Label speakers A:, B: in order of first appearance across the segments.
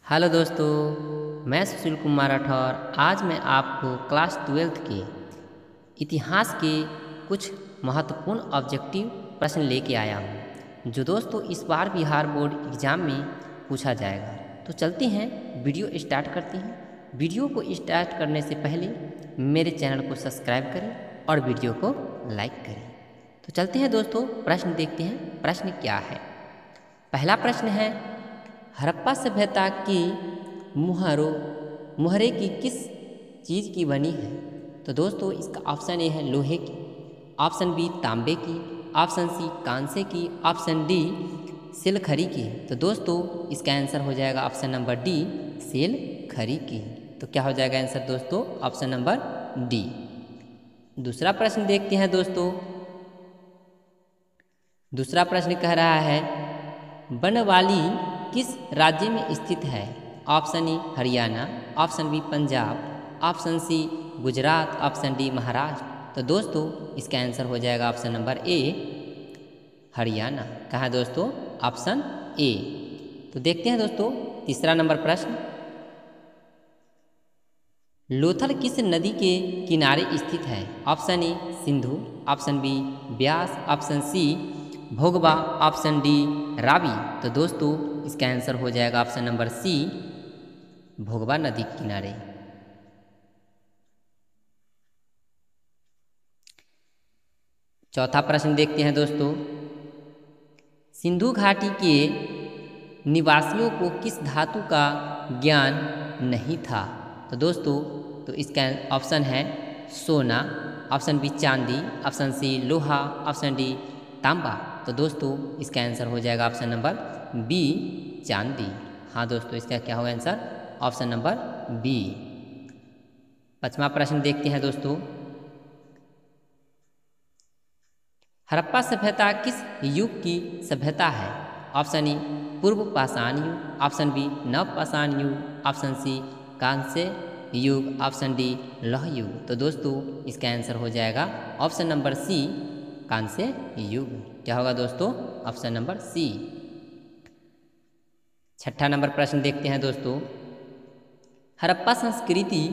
A: Hello दोस्तों, मैं सुशील कुमार राठौर। आज मैं आपको क्लास 12th के इतिहास के कुछ महत्वपूर्ण ऑब्जेक्टिव प्रश्न लेके आया हूँ, जो दोस्तों इस बार बिहार बोर्ड एग्ज़ाम में पूछा जाएगा। तो चलते हैं, वीडियो स्टार्ट करते हैं। वीडियो को स्टार्ट करने से पहले मेरे चैनल को सब्सक्राइब करें और वीडियो को लाइक करें। तो चलते हैं दोस्तों, प्रश्न देखते हैं। प्रश्न क्या है? पहला प्रश्न है, हड़प्पा सभ्यता की मुहरे की किस चीज़ की बनी है? तो दोस्तों इसका ऑप्शन ए है लोहे की, ऑप्शन बी तांबे की, ऑप्शन सी कांसे की, ऑप्शन डी सिलखरी की। तो दोस्तों इसका आंसर हो जाएगा ऑप्शन नंबर डी, सिलखरी की। तो क्या हो जाएगा आंसर दोस्तों? Option number D. दूसरा प्रश्न देखते हैं दोस्तों। दूसरा प्रश्न कह रहा है, बनवाली किस राज्य में स्थित है? Option A Haryana, option B Punjab, option C Gujarat, option D Maharashtra. तो दोस्तों इसका आंसर हो जाएगा ऑप्शन नंबर ए, हरियाणा। कहाँ दोस्तों? Option A. तो देखते हैं दोस्तों तीसरा नंबर प्रश्न, लोथल किस नदी के किनारे स्थित है? Option A Sindhu, option B Beas, option C Bhogava, option D Ravi. तो दोस्तों इसका आंसर हो जाएगा ऑप्शन नंबर सी, भोगवा नदी के किनारे। चौथा प्रश्न देखते हैं दोस्तों, सिंधु घाटी के निवासियों को किस धातु का ज्ञान नहीं था? तो दोस्तों तो इसका ऑप्शन है सोना, ऑप्शन बी चांदी, ऑप्शन सी लोहा, ऑप्शन डी तांबा। तो दोस्तों इसका आंसर हो जाएगा ऑप्शन नंबर बी, चांदी। हाँ दोस्तों इसका क्या होगा आंसर? Option number B. पांचवा प्रश्न देखते हैं दोस्तों, हड़प्पा सभ्यता किस युग की सभ्यता है? ऑप्शन ए पूर्व पाषाण युग, ऑप्शन बी नव पाषाण युग, ऑप्शन सी कांस्य युग, ऑप्शन डी लौह युग। तो दोस्तों इसका आंसर हो जाएगा ऑप्शन नंबर सी, कांस्य युग। क्या होगा दोस्तों? Option number C. छठा नंबर प्रश्न देखते हैं दोस्तों, हड़प्पा संस्कृति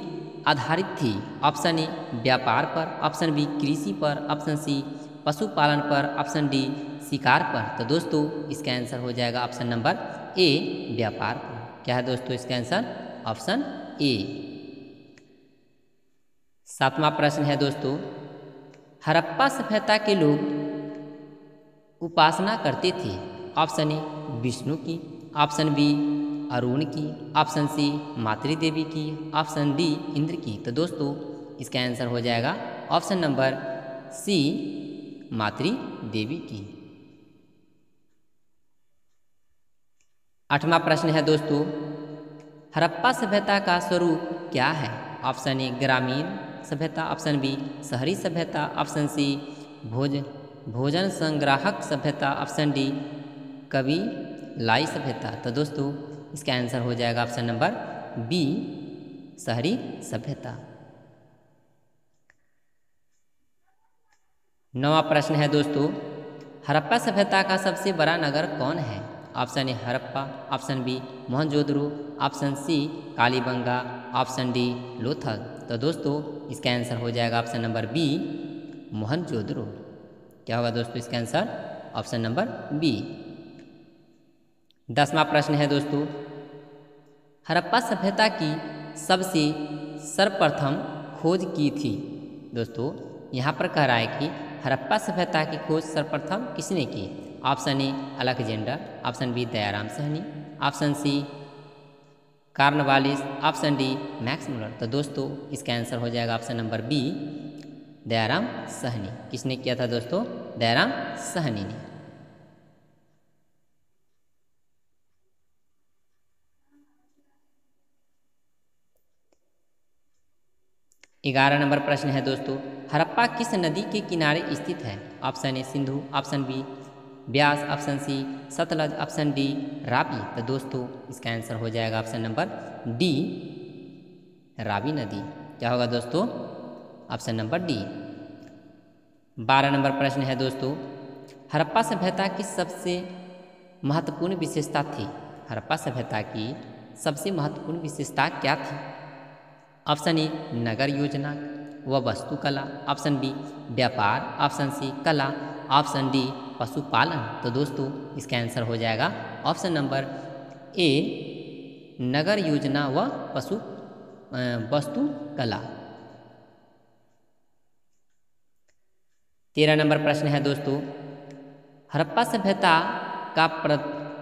A: आधारित थी? ऑप्शन ए व्यापार पर, ऑप्शन बी कृषि पर, ऑप्शन सी पशुपालन पर, ऑप्शन डी शिकार पर। तो दोस्तों इसका आंसर हो जाएगा ऑप्शन नंबर ए, व्यापार पर। क्या है दोस्तों इसका आंसर? Option A. सातवां प्रश्न है दोस्तों, हड़प्पा सभ्यता के लोग उपासना करते थे? ऑप्शन ए विष्णु की, ऑप्शन बी अरुण की, ऑप्शन सी मातृ देवी की, ऑप्शन डी इंद्र की। तो दोस्तों इसका आंसर हो जाएगा ऑप्शन नंबर सी, मातृ देवी की। आठवां प्रश्न है दोस्तों, हड़प्पा सभ्यता का स्वरूप क्या है? ऑप्शन ए ग्रामीण सभ्यता, ऑप्शन बी शहरी सभ्यता, ऑप्शन सी भोजन संग्राहक सभ्यता, ऑप्शन डी कवि लाई सभ्यता। तो दोस्तों इसका आंसर हो जाएगा ऑप्शन नंबर बी, शहरी सभ्यता। नवा प्रश्न है दोस्तों, हड़प्पा सभ्यता का सबसे बड़ा नगर कौन है? Option A Harappa, option B Mohenjodaro, option C Kalibanga, option D Lothal. तो दोस्तों इसका आंसर हो जाएगा ऑप्शन नंबर बी, मोहनजोदड़ो। क्या होगा दोस्तों इसका आंसर? Option number B. 10वां प्रश्न है दोस्तों, हड़प्पा सभ्यता की सबसे सर्वप्रथम खोज की थी? दोस्तों यहाँ पर कह रहा है कि हड़प्पा सभ्यता की खोज सर्वप्रथम किसने की? Option A Alexander, option B Dayaram Sahni, option C Cornwallis, option D Max Muller. तो दोस्तों इसका आंसर हो जाएगा option number B, Dayaram Sahni. किसने किया था दोस्तों? दयाराम सहनी ने। 11 नंबर प्रश्न है दोस्तों, हड़प्पा किस नदी के किनारे स्थित है? Option A Sindhu, option B Beas, option C Sutlej, option D Ravi. तो दोस्तों इसका आंसर हो जाएगा ऑप्शन नंबर डी, रावी नदी। क्या होगा दोस्तों? Option number D. 12 नंबर प्रश्न है दोस्तों, हड़प्पा सभ्यता की सबसे महत्वपूर्ण विशेषता थी? हड़प्पा सभ्यता की सबसे महत्वपूर्ण विशेषता क्या थी? ऑप्शन ए नगर योजना व वास्तुकला, ऑप्शन बी व्यापार, ऑप्शन सी कला, ऑप्शन डी पशुपालन। तो दोस्तों इसका आंसर हो जाएगा ऑप्शन नंबर ए नगर योजना व वास्तुकला। 13 नंबर प्रश्न है दोस्तों, हड़प्पा सभ्यता का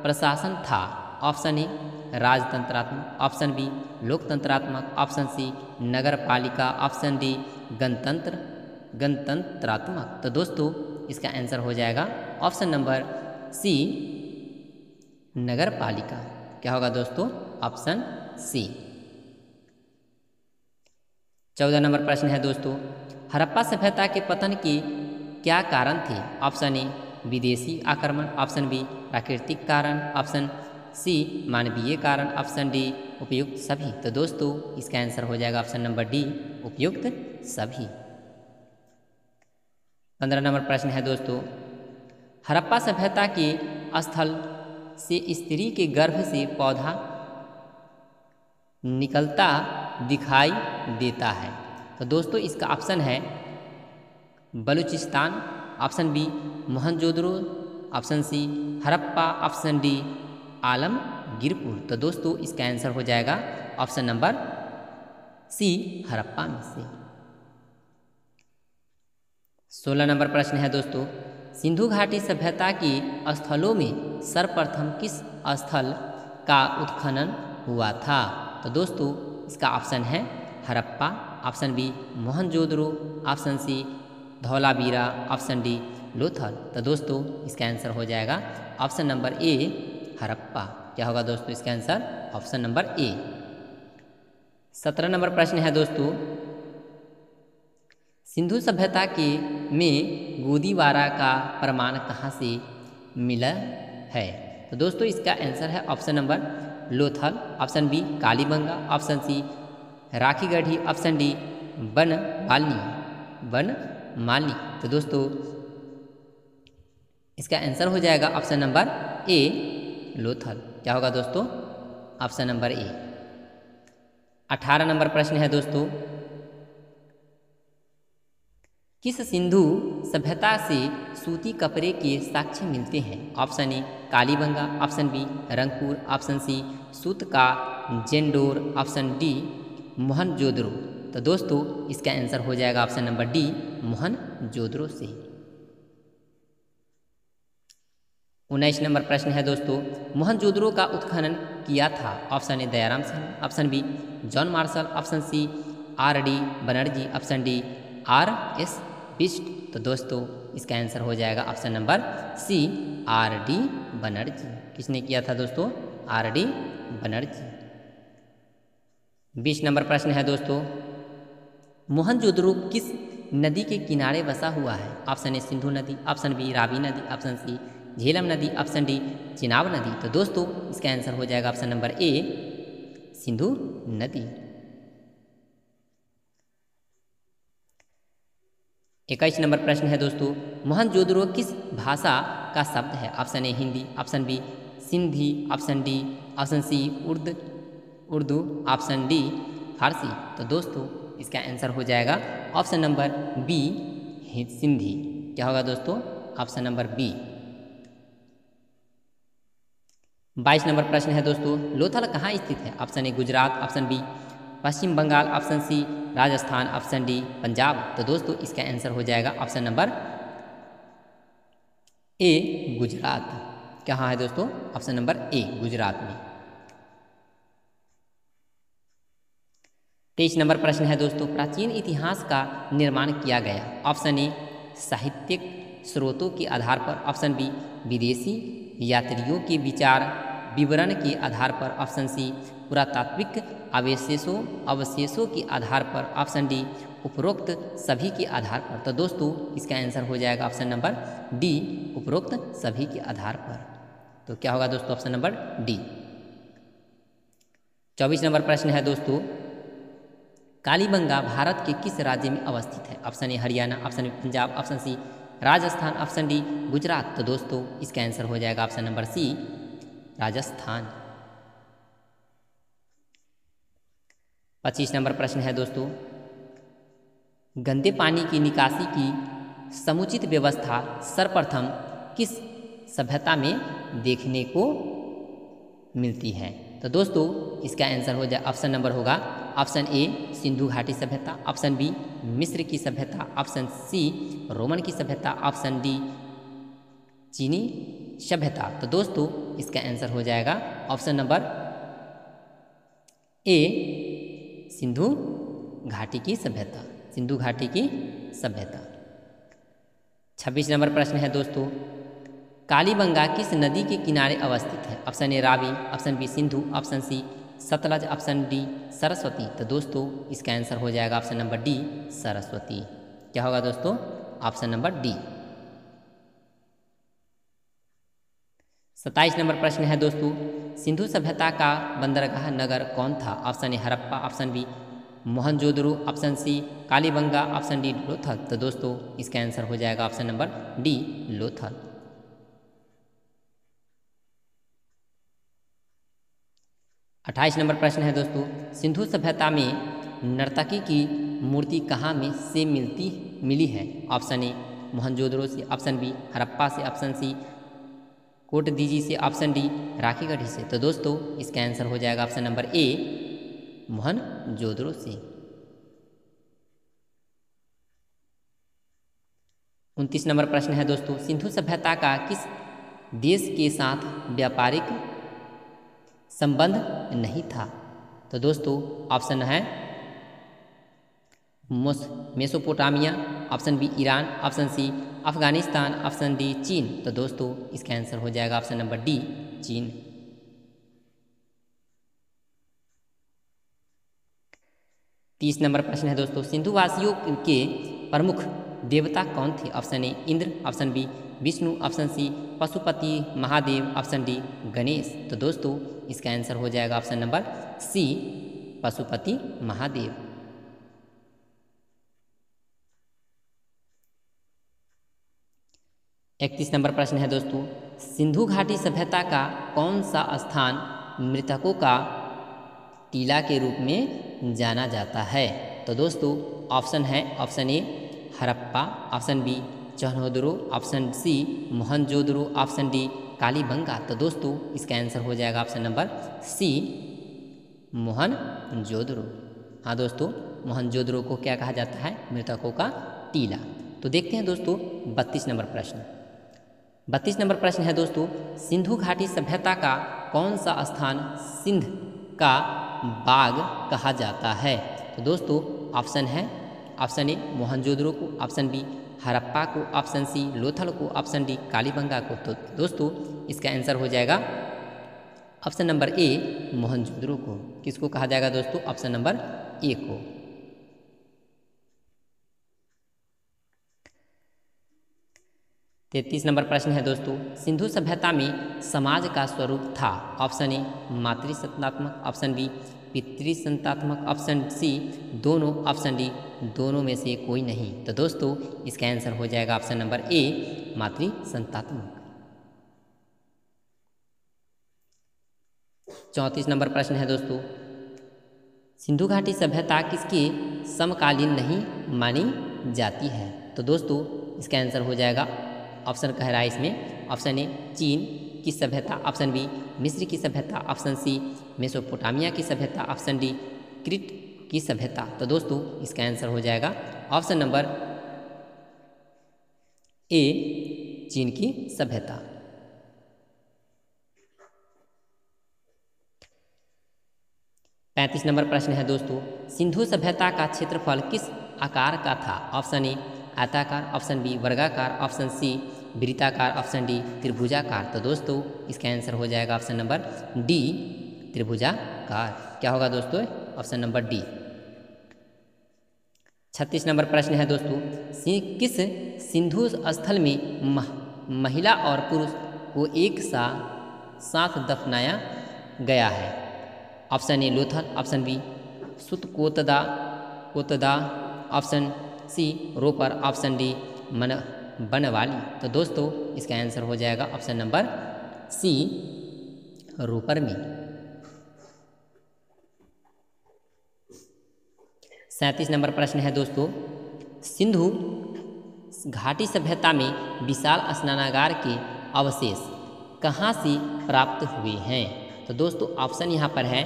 A: प्रशासन था? ऑप्शन ए राजतंत्रात्मक, ऑप्शन बी लोकतंत्रात्मक, ऑप्शन सी नगर पालिका, ऑप्शन डी गणतंत्रात्मक। तो दोस्तों इसका आंसर हो जाएगा ऑप्शन नंबर सी नगर पालिका। क्या होगा दोस्तों? Option C. 14 नंबर प्रश्न है दोस्तों, हड़प्पा सभ्यता के पतन के क्या कारण थे? ऑप्शन ए विदेशी आक्रमण, ऑप्शन बी प्राकृतिक कारण, ऑप्शन सी मानवीय कारण, ऑप्शन डी उपयुक्त सभी। तो दोस्तों इसका आंसर हो जाएगा ऑप्शन नंबर डी उपयुक्त सभी। 15 नंबर प्रश्न है दोस्तों, हड़प्पा सभ्यता के स्थल से स्त्री के गर्भ से पौधा निकलता दिखाई देता है। तो दोस्तों इसका ऑप्शन है Baluchistan, option B Mohenjodaro, option C Harappa, option D Alamgirpur. तो दोस्तों इसका आंसर हो जाएगा ऑप्शन नंबर सी हड़प्पा में से। 16 नंबर प्रश्न है दोस्तों, सिंधु घाटी सभ्यता के स्थलों में सर्वप्रथम किस स्थल का उत्खनन हुआ था? तो दोस्तों इसका ऑप्शन है Harappa, option B Mohenjodaro, option C Dholavira, option D Lothal. तो दोस्तों इसका आंसर हो जाएगा ऑप्शन नंबर ए हड़प्पा। क्या होगा दोस्तों इसका answer? Option number A. 17 number प्रश्न है दोस्तों, सिंधु सभ्यता के में गोदीवारा का प्रमाण कहाँ से मिला है? तो दोस्तों इसका आंसर है option number Lothal, option B Kalibanga, option C Rakhigarhi, option D Banmali. तो दोस्तों इसका आंसर हो जाएगा ऑप्शन नंबर ए लोथल। क्या होगा दोस्तों? Option number A. 18 नंबर प्रश्न है दोस्तों, किस सिंधु सभ्यता से सूती कपड़े के साक्ष्य मिलते हैं? Option A Kalibanga, option B Rangpur, option C सूत का जेंडोर, ऑप्शन डी मोहनजोदड़ो। तो दोस्तों इसका आंसर हो जाएगा ऑप्शन नंबर डी मोहनजोदड़ो से। 19 नंबर प्रश्न है दोस्तों, मोहनजोदड़ो का उत्खनन किया था? Option A Dayaram Singh, option B John Marshall, option C R D. Banerjee, option D R S. Bisht. तो दोस्तों इसका आंसर हो जाएगा option number C R D. Banerjee. किसने किया था दोस्तों? आर.डी. बनर्जी। 20 नंबर प्रश्न है दोस्तों, मोहनजोदड़ो किस नदी के किनारे बसा हुआ है? ऑप्शन ए सिंधु नदी, ऑप्शन बी रावी नदी, ऑप्शन सी झेलम नदी, ऑप्शन डी चिनाब नदी। तो दोस्तों इसका आंसर हो जाएगा ऑप्शन नंबर ए सिंधु नदी। 21 नंबर प्रश्न है दोस्तों, मोहनजोदड़ो किस भाषा का शब्द है? Option A Hindi, option B Sindhi, option D option C Urdu, option D Farsi. तो दोस्तों इसका आंसर हो जाएगा ऑप्शन नंबर बी सिंधी। क्या होगा दोस्तों? Option number B. 22 नंबर प्रश्न है दोस्तों, लोथल कहाँ स्थित है? Option A Gujarat, option B Paschim Bengal, option C Rajasthan, option D Punjab. तो दोस्तों इसका आंसर हो जाएगा ऑप्शन नंबर ए गुजरात। कहाँ है दोस्तों? ऑप्शन नंबर ए गुजरात में। 23 नंबर प्रश्न है दोस्तों, प्राचीन इतिहास का निर्माण किया गया? ऑप्शन ए साहित्यिक स्रोतों के आधार पर, ऑप्शन बी विदेशी यात्रियों के विचार विवरण के आधार पर, ऑप्शन सी पुरातात्विक अवशेषों के आधार पर, ऑप्शन डी उपरोक्त सभी के आधार पर। तो दोस्तों इसका आंसर हो जाएगा ऑप्शन नंबर डी उपरोक्त सभी के आधार पर। तो क्या होगा दोस्तों? Option number D. 24 नंबर प्रश्न है दोस्तों, कालीबंगा भारत के किस राज्य में अवस्थित है? Option A Haryana, option B Punjab, option C Rajasthan, option D Gujarat. तो दोस्तों इसका आंसर हो जाएगा ऑप्शन नंबर सी राजस्थान। 25 नंबर प्रश्न है दोस्तों, गंदे पानी की निकासी की समुचित व्यवस्था सर्वप्रथम किस सभ्यता में देखने को मिलती है? तो दोस्तों इसका आंसर हो जाए, ऑप्शन नंबर होगा ऑप्शन ए सिंधु घाटी सभ्यता, ऑप्शन बी मिस्र की सभ्यता, ऑप्शन सी रोमन की सभ्यता, ऑप्शन डी चीनी सभ्यता। तो दोस्तों इसका आंसर हो जाएगा ऑप्शन नंबर ए सिंधु घाटी की सभ्यता, सिंधु घाटी की सभ्यता। 26 नंबर प्रश्न है दोस्तों, कालीबंगा किस नदी के किनारे अवस्थित है? Option A Ravi, option B Sindhu, option C Sutlej, option D Saraswati. तो दोस्तों इसका आंसर हो जाएगा ऑप्शन नंबर डी सरस्वती। क्या होगा दोस्तों? Option number D. 27 नंबर प्रश्न है दोस्तों, सिंधु सभ्यता का बंदरगाह नगर कौन था? Option A Harappa, option B Mohenjodaro, option C Kalibanga, option D Lothal. तो दोस्तों इसका आंसर हो जाएगा ऑप्शन नंबर डी लोथल। 28 नंबर प्रश्न है दोस्तों, सिंधु सभ्यता में नर्तकी की मूर्ति कहाँ में से मिली है? ऑप्शन ए मोहनजोदड़ो से, ऑप्शन बी हड़प्पा से, ऑप्शन सी कोटदीजी से, ऑप्शन डी राखीगढ़ी से। तो दोस्तों इसका आंसर हो जाएगा ऑप्शन नंबर ए मोहनजोदड़ो से। 29 नंबर प्रश्न है दोस्तों, सिंधु सभ्यता का किस देश के साथ व्यापारिक संबंध नहीं था? तो दोस्तों ऑप्शन है Mesopotamia, option B Iran, option C Afghanistan, option D चीन। तो दोस्तों इसका आंसर हो जाएगा ऑप्शन नंबर डी चीन। 30 नंबर प्रश्न है दोस्तों, सिंधुवासियों के प्रमुख देवता कौन थे? Option A Indra, option B Vishnu, option C Pashupati Mahadev, option D Ganesh. तो दोस्तों इसका आंसर हो जाएगा option number C Pashupati Mahadev. 31 नंबर प्रश्न है दोस्तों, सिंधु घाटी सभ्यता का कौन सा स्थान मृतकों का टीला के रूप में जाना जाता है? तो दोस्तों ऑप्शन है option A Harappa, option B Chanhudaro, option C Mohenjodaro, option D Kalibanga. तो दोस्तों इसका आंसर हो जाएगा ऑप्शन नंबर सी मोहनजोदड़ो। हाँ दोस्तों, मोहनजोदड़ो को क्या कहा जाता है? मृतकों का टीला। तो देखते हैं दोस्तों 32 नंबर प्रश्न। 32 नंबर प्रश्न है दोस्तों, सिंधु घाटी सभ्यता का कौन सा स्थान सिंध का बाग कहा जाता है? तो दोस्तों ऑप्शन है ऑप्शन ए मोहनजोदड़ो को, ऑप्शन बी हड़प्पा को, ऑप्शन सी लोथल को, ऑप्शन डी कालीबंगा को। तो दोस्तों इसका आंसर हो जाएगा ऑप्शन नंबर ए मोहनजोदड़ो को। किसको कहा जाएगा दोस्तों? ऑप्शन नंबर ए को। 33 नंबर प्रश्न है दोस्तों, सिंधु सभ्यता में समाज का स्वरूप था? ऑप्शन ए मातृसत्तात्मक, ऑप्शन बी पितृसत्तात्मक, ऑप्शन सी दोनों, ऑप्शन डी दोनों में से कोई नहीं। तो दोस्तों इसका आंसर हो जाएगा ऑप्शन नंबर ए मातृसत्तात्मक। 34 नंबर प्रश्न है दोस्तों, सिंधु घाटी सभ्यता किसके समकालीन नहीं मानी जाती है? तो दोस्तों इसका आंसर हो जाएगा ऑप्शन कह रहा है इसमें, ऑप्शन ए चीन की सभ्यता, ऑप्शन बी मिस्र की सभ्यता, ऑप्शन सी मेसोपोटामिया की सभ्यता, ऑप्शन डी क्रीट की सभ्यता। तो दोस्तों इसका आंसर हो जाएगा ऑप्शन नंबर ए चीन की सभ्यता। 35 नंबर प्रश्न है दोस्तों, सिंधु सभ्यता का क्षेत्रफल किस आकार का था? ऑप्शन ए आयताकार, ऑप्शन बी वर्गाकार, ऑप्शन सी वृत्ताकार, ऑप्शन डी त्रिभुजाकार। तो दोस्तों इसका आंसर हो जाएगा ऑप्शन नंबर डी त्रिभुजाकार। क्या होगा दोस्तों? Option number D. 36 नंबर प्रश्न है दोस्तों, किस सिंधु स्थल में महिला और पुरुष को एक साथ दफनाया गया है? Option A Lothal, option B Surkotada Kotada, option C Ropar, option D Banawali. तो दोस्तों इसका आंसर हो जाएगा ऑप्शन नंबर सी रोपर में। 37 नंबर प्रश्न है दोस्तों, सिंधु घाटी सभ्यता में विशाल स्नानागार के अवशेष कहाँ से प्राप्त हुए हैं? तो दोस्तों ऑप्शन यहाँ पर है,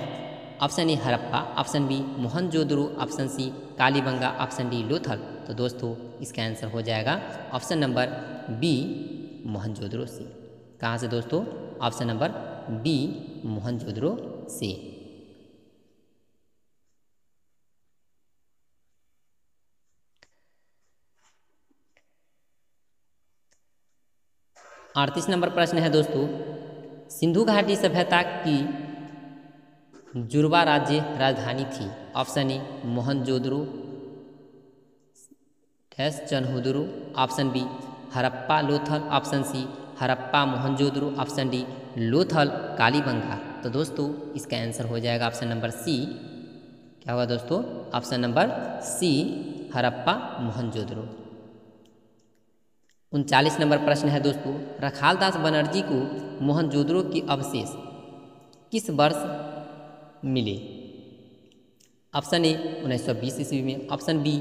A: option A Harappa, option B Mohenjodaro, option C Kalibanga, option D Lothal. तो दोस्तों इसका आंसर हो जाएगा ऑप्शन नंबर बी मोहनजोदड़ो से। कहाँ से दोस्तों? ऑप्शन नंबर बी मोहनजोदड़ो से। अड़तीस नंबर प्रश्न है दोस्तों, सिंधु घाटी सभ्यता की जुड़वा राज्य राजधानी थी? Option A Mohenjodaro Chanhudaro, option B Harappa Lothal, option C Harappa Mohenjodaro, option D Lothal Kalibanga. तो दोस्तों इसका आंसर हो जाएगा ऑप्शन नंबर सी। क्या होगा दोस्तों? Option number C Harappa Mohenjodaro. 39 नंबर प्रश्न है दोस्तों, रखालदास बनर्जी को मोहनजोदड़ो के अवशेष किस वर्ष मिले? ऑप्शन ए 1920 ईस्वी में, ऑप्शन बी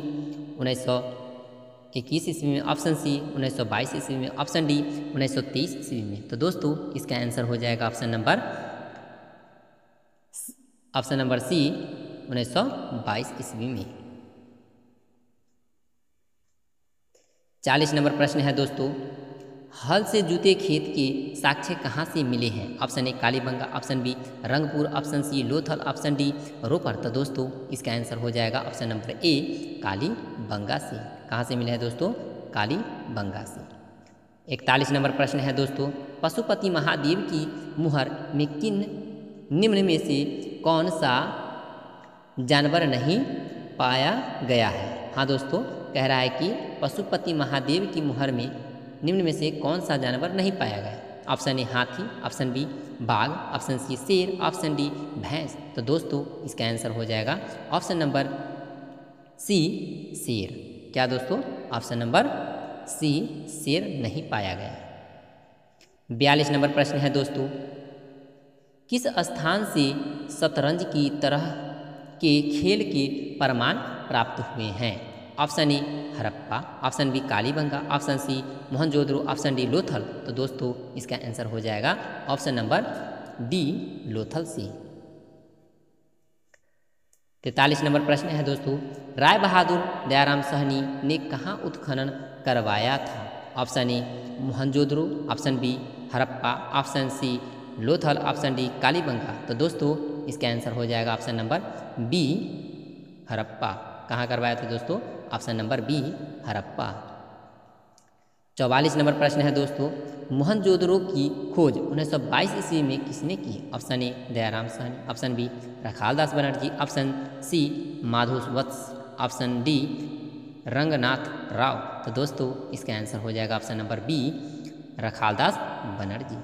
A: 1921 ईस्वी में, ऑप्शन सी 1922 ईस्वी में, ऑप्शन डी 1923 ईस्वी में। तो दोस्तों इसका आंसर हो जाएगा ऑप्शन नंबर सी 1922 ईस्वी में। 40 नंबर प्रश्न है दोस्तों, हल से जुते खेत के साक्ष्य कहाँ से मिले हैं? Option A Kalibanga, option B Rangpur, option C Lothal, option D Ropar. तो दोस्तों इसका आंसर हो जाएगा ऑप्शन नंबर ए कालीबंगा से। कहाँ से मिले हैं दोस्तों? कालीबंगा से। 41 नंबर प्रश्न है दोस्तों, पशुपति महादेव की मुहर में किन निम्न में से कौन सा जानवर नहीं पाया गया है? हाँ दोस्तों, कह रहा है कि पशुपति महादेव की मुहर में निम्न में से कौन सा जानवर नहीं पाया गया? ऑप्शन ए हाथी, ऑप्शन बी बाघ, ऑप्शन सी शेर, ऑप्शन डी भैंस। तो दोस्तों इसका आंसर हो जाएगा ऑप्शन नंबर सी शेर। क्या दोस्तों? ऑप्शन नंबर सी शेर नहीं पाया गया। 42 नंबर प्रश्न है दोस्तों, किस स्थान से शतरंज की तरह के खेल के प्रमाण प्राप्त हुए हैं? Option A Harappa, option B Kalibanga, option C Mohenjodaro, option D Lothal. तो दोस्तों इसका आंसर हो जाएगा ऑप्शन नंबर डी लोथल से। 43 नंबर प्रश्न है दोस्तों, राय बहादुर दयाराम साहनी ने कहाँ उत्खनन करवाया था? Option A Mohenjodaro, option B Harappa, option C Lothal, option D Kalibanga. तो दोस्तों इसका आंसर हो जाएगा ऑप्शन नंबर बी हड़प्पा। कहाँ करवाया था दोस्तों? Option number B Harappa. 44 नंबर प्रश्न है दोस्तों, मोहनजोदड़ो की खोज 1922 ईस्वी में किसने की? Option A Dayaram Sahni, option B Rakhaldas Banerji, option C Madhav Vats, option D Ranganath Rao. तो दोस्तों इसका आंसर हो जाएगा option number B Rakhaldas Banerji.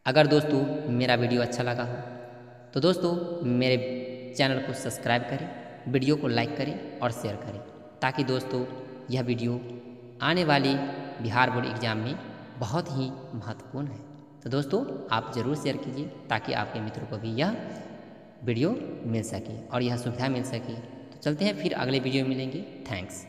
A: अगर दोस्तों मेरा वीडियो अच्छा लगा हो तो दोस्तों मेरे चैनल को सब्सक्राइब करें, वीडियो को लाइक करें और शेयर करें, ताकि दोस्तों यह वीडियो आने वाले बिहार बोर्ड एग्ज़ाम में बहुत ही महत्वपूर्ण है। तो दोस्तों आप ज़रूर शेयर कीजिए ताकि आपके मित्रों को भी यह वीडियो मिल सके और यह सुविधा मिल सके। तो चलते हैं, फिर अगले वीडियो में मिलेंगे। थैंक्स।